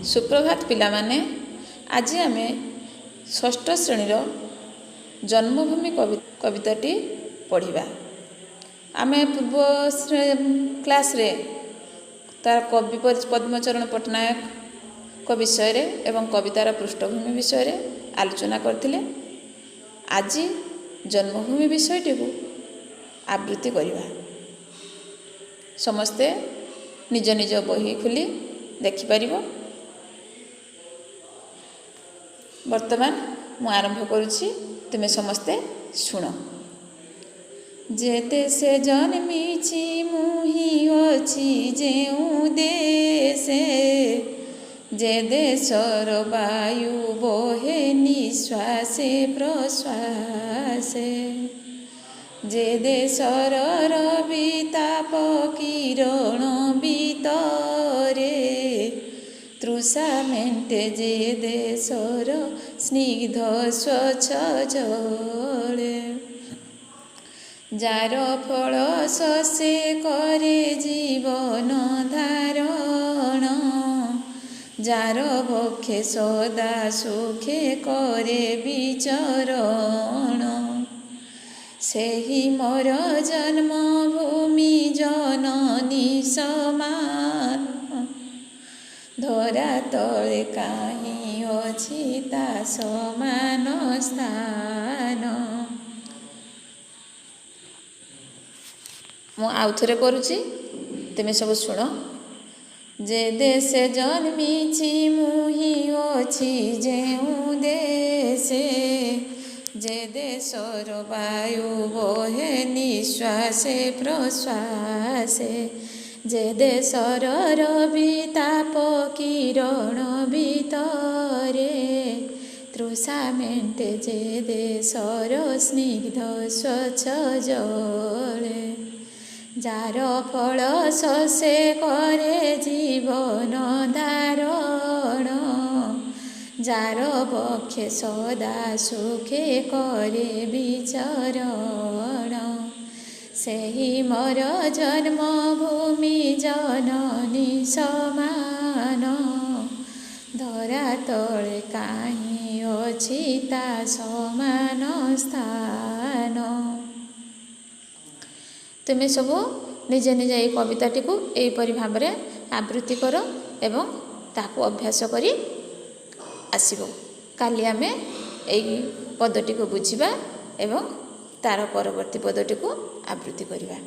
सुप्रभात पिलामाने आज आमे षष्ठ श्रेणीर जन्मभूमि कविताटी पढ़िबा। आमे पूर्व क्लास रे तार कवि पद्मचरण पट्टनायक को विषय रे एवं कवितार पृष्ठभूमि विषय रे आलोचना करथिले। आज जन्मभूमि विषयटी को आवृत्ति करिबा। समस्ते निज निज बही खुली देखि परिबो। वर्तमान मु आरंभ करुछि, तुमे समस्ते शुण। जे देशे जन्मिछि मुहि अछि जेउ देशे, जे देशर वायु बहे निश्वासे प्रश्वासे, जे देशर रविताप किरण बितरे तृषा मेंटे, जे देशर स्निग्ध स्वच्छ जले, जार फल शसे करे जीवन धारण, जार भक्षे सदा सुखे करे विचरण, सेहि मोर जन्मभूमि जननी समान, धरा तले काहीं अछि ता समान स्थान। मु आउ थरे करुछि, तुमे सब शुण। जे देशे जन्मिछि मुहि अछि जेउ देशे, जे देशर वायु बहे निश्वासे प्रश्वासे, जे देशर रविताप किरण बितरे तृषा मेंटे, जे देशर स्निग्ध स्वच्छ जले, जार फल शसे करे जीवन धारण, जार भक्षे सदा सुखे करे विचरण, सेहि मोर जन्मभूमि जननी समान, धरा तले काहीं अछि ता समान स्थान। तुमे सब निजे निजे ये कविताटी को एपरि भाव आवृत्ति कर एवं ताकू अभ्यास करी आसिबो। काली आमे एई पदटी को बुझिबा एवं तार परवर्ती पदटी को आवृत्ति करिबा।